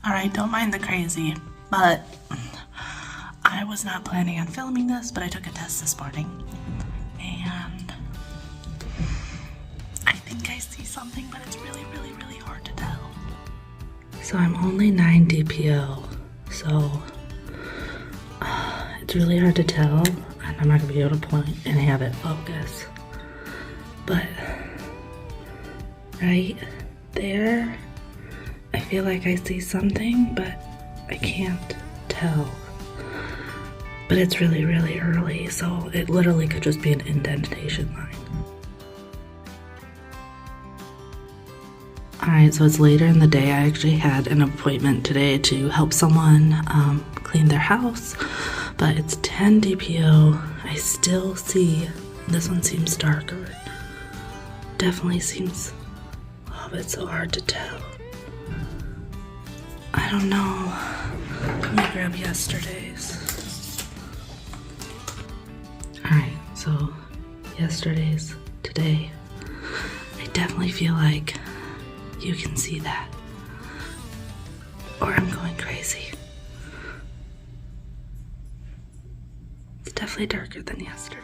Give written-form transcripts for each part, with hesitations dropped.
Alright, don't mind the crazy, but I was not planning on filming this, but I took a test this morning, and I think I see something, but it's really, really, really hard to tell. So I'm only 9 DPO, so it's really hard to tell, and I'm not going to be able to point and have it focus. But right there, I feel like I see something, but I can't tell. But it's really, really early, so it literally could just be an indentation line. Alright, so it's later in the day. I actually had an appointment today to help someone clean their house, but it's 10 DPO. I still see, this one seems darker. Definitely seems, oh, but it's so hard to tell. I don't know. Let me grab yesterday's. Alright, so yesterday's, today. I definitely feel like you can see that. Or I'm going crazy. It's definitely darker than yesterday.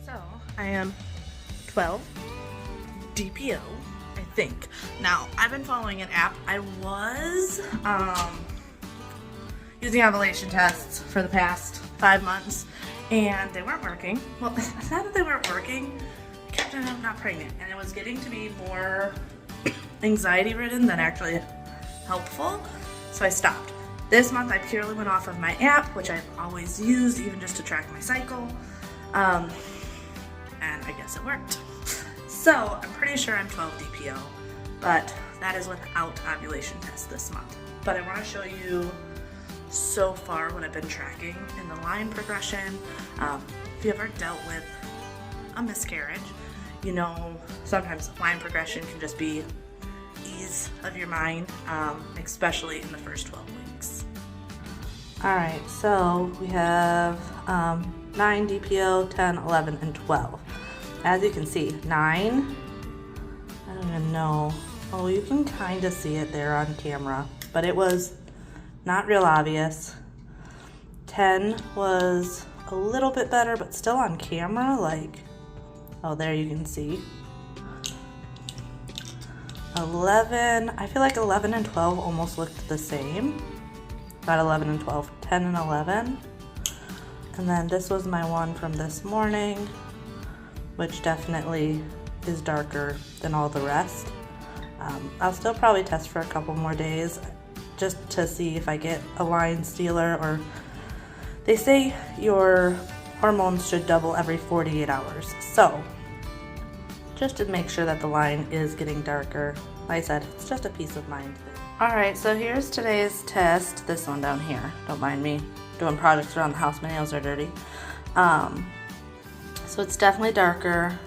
So, I am 12 DPO, I think. Now, I've been following an app. I was using ovulation tests for the past 5 months, and they weren't working. Well, it's not that they weren't working. I kept ending up not pregnant, and it was getting to be more anxiety-ridden than actually helpful, so I stopped. This month, I purely went off of my app, which I've always used, even just to track my cycle. And I guess it worked. So I'm pretty sure I'm 12 DPO, but that is without ovulation test this month. But I want to show you so far what I've been tracking in the line progression. If you ever dealt with a miscarriage, you know sometimes line progression can just be ease of your mind, especially in the first 12 weeks. Alright, so we have 9 DPO, 10, 11, and 12. As you can see, 9, I don't even know. Oh, you can kind of see it there on camera, but it was not real obvious. 10 was a little bit better, but still on camera, like, oh, there you can see. 11, I feel like 11 and 12 almost looked the same. Not 11 and 12, 10 and 11. And then this was my one from this morning, which definitely is darker than all the rest. I'll still probably test for a couple more days just to see if I get a line stealer, or they say your hormones should double every 48 hours. So just to make sure that the line is getting darker. Like I said, it's just a peace of mind thing. Alright, so here's today's test. This one down here. Don't mind me doing projects around the house. My nails are dirty. So it's definitely darker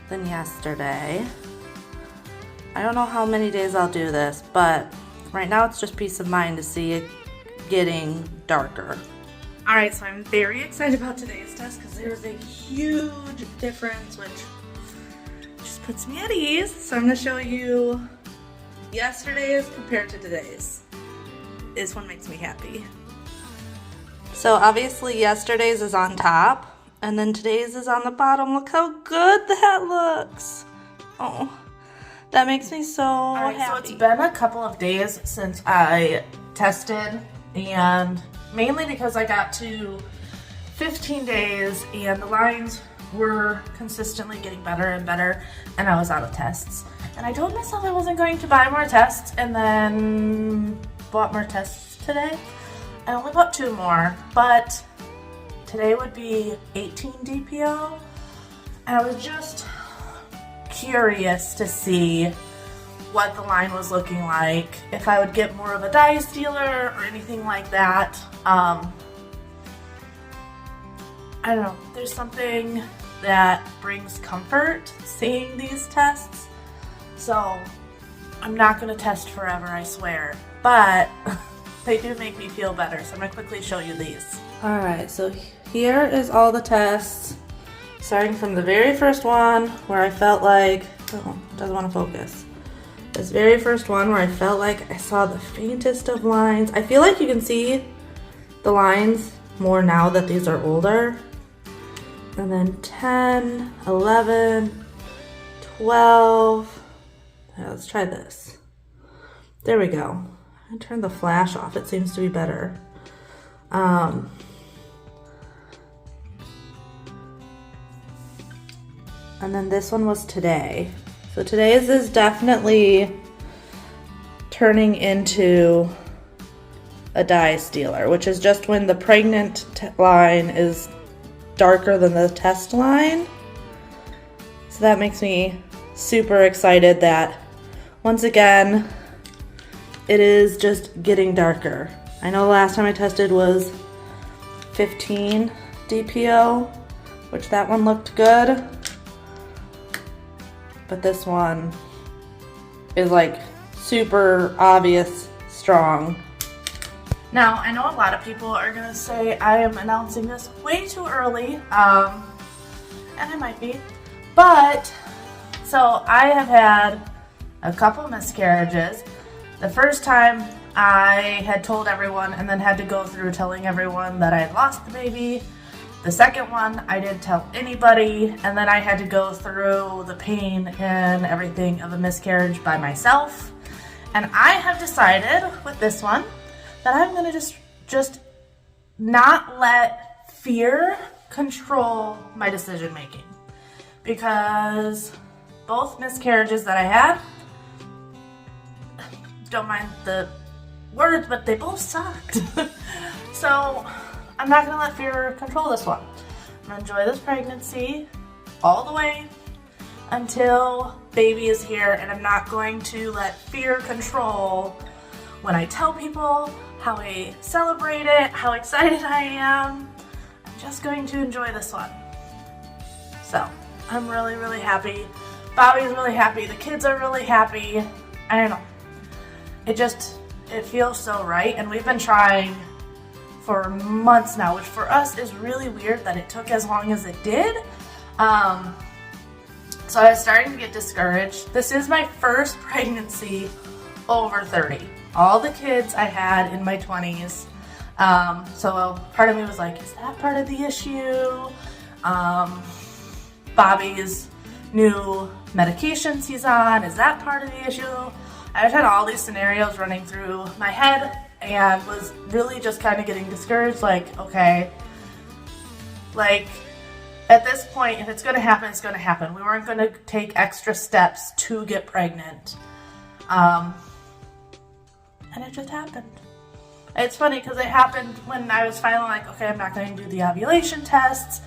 than yesterday. I don't know how many days I'll do this, but right now it's just peace of mind to see it getting darker. Alright, so I'm very excited about today's test because there's a huge difference, which just puts me at ease. So I'm going to show you yesterday's compared to today's. This one makes me happy. So obviously yesterday's is on top, and then today's is on the bottom. Look how good that looks. Oh, that makes me so happy. So it's been a couple of days since I tested, and mainly because I got to 15 days and the lines were consistently getting better and better, and I was out of tests. And I told myself I wasn't going to buy more tests, and then bought more tests today. I only bought 2 more, but today would be 18 DPO, and I was just curious to see what the line was looking like, if I would get more of a dye stealer or anything like that. I don't know, there's something that brings comfort seeing these tests, so I'm not going to test forever, I swear, but they do make me feel better, so I'm going to quickly show you these. Alright, so here is all the tests starting from the very first one where I felt like, oh, it doesn't want to focus. This very first one where I felt like I saw the faintest of lines. I feel like you can see the lines more now that these are older. And then 10, 11, 12. Yeah, let's try this. There we go. I turned the flash off. It seems to be better. And then this one was today. So today's is definitely turning into a dye stealer, which is just when the pregnant line is darker than the test line. So that makes me super excited that once again it is just getting darker. I know the last time I tested was 15 DPO, which that one looked good. But this one is like super obvious strong. Now, I know a lot of people are gonna say I am announcing this way too early, and I might be, but so I have had a couple miscarriages. The first time I had told everyone and then had to go through telling everyone that I had lost the baby. The second one, I didn't tell anybody, and then I had to go through the pain and everything of a miscarriage by myself. And I have decided with this one that I'm gonna just not let fear control my decision making. Because both miscarriages that I had, don't mind the words, but they both sucked. So I'm not gonna let fear control this one. I'm gonna enjoy this pregnancy all the way until baby is here, and I'm not going to let fear control when I tell people how I celebrate it, how excited I am. I'm just going to enjoy this one. So I'm really, really happy. Bobby's really happy. The kids are really happy. I don't know. It feels so right, and we've been trying for months now, which for us is really weird that it took as long as it did. So I was starting to get discouraged. This is my first pregnancy over 30. All the kids I had in my 20s. So part of me was like, is that part of the issue? Bobby's new medications he's on, is that part of the issue? I just had all these scenarios running through my head and was really just kind of getting discouraged, like, okay, like, at this point, if it's going to happen, it's going to happen. We weren't going to take extra steps to get pregnant. And it just happened. It's funny because it happened when I was finally like, okay, I'm not going to do the ovulation tests.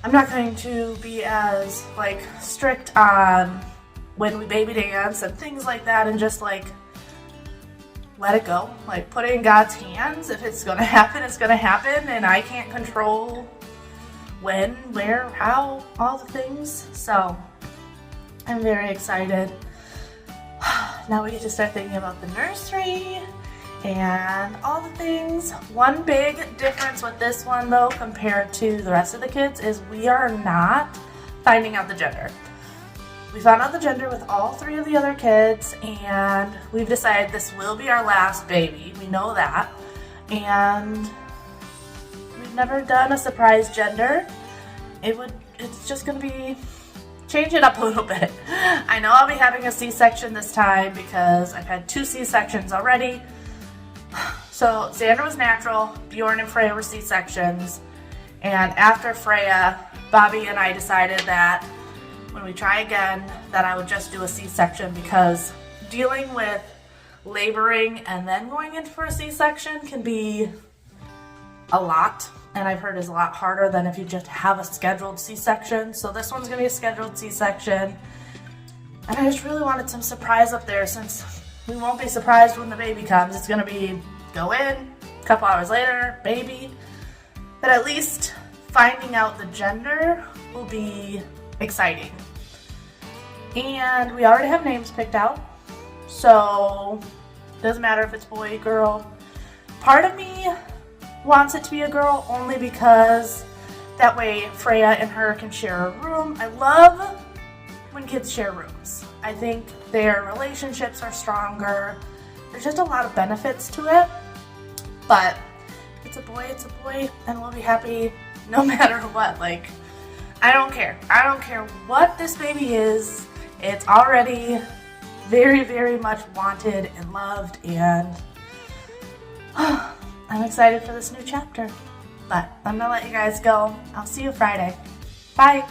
I'm not going to be as, like, strict on when we baby dance and things like that, and just, like, let it go. Like, put it in God's hands. If it's going to happen, it's going to happen, and I can't control when, where, how, all the things. So I'm very excited. Now we get to start thinking about the nursery and all the things. One big difference with this one, though, compared to the rest of the kids, is we are not finding out the gender. We found out the gender with all three of the other kids, and we've decided this will be our last baby. We know that. And we've never done a surprise gender. It's just going to be, change it up a little bit. I know I'll be having a C-section this time because I've had 2 C-sections already. So Xander was natural, Bjorn and Freya were C-sections, and after Freya, Bobby and I decided that when we try again, that I would just do a C-section, because dealing with laboring and then going in for a C-section can be a lot, and I've heard is a lot harder than if you just have a scheduled C-section. So this one's gonna be a scheduled C-section, and I just really wanted some surprise up there, since we won't be surprised when the baby comes. It's gonna be go in, a couple hours later, baby. But at least finding out the gender will be exciting. And we already have names picked out, so it doesn't matter if it's boy, girl. Part of me wants it to be a girl only because That way Freya and her can share a room. I love when kids share rooms. I think their relationships are stronger. There's just a lot of benefits to it. But it's a boy, and we'll be happy no matter what. Like, I don't care. I don't care what this baby is. It's already very, very much wanted and loved, and I'm excited for this new chapter. But I'm gonna let you guys go. I'll see you Friday. Bye.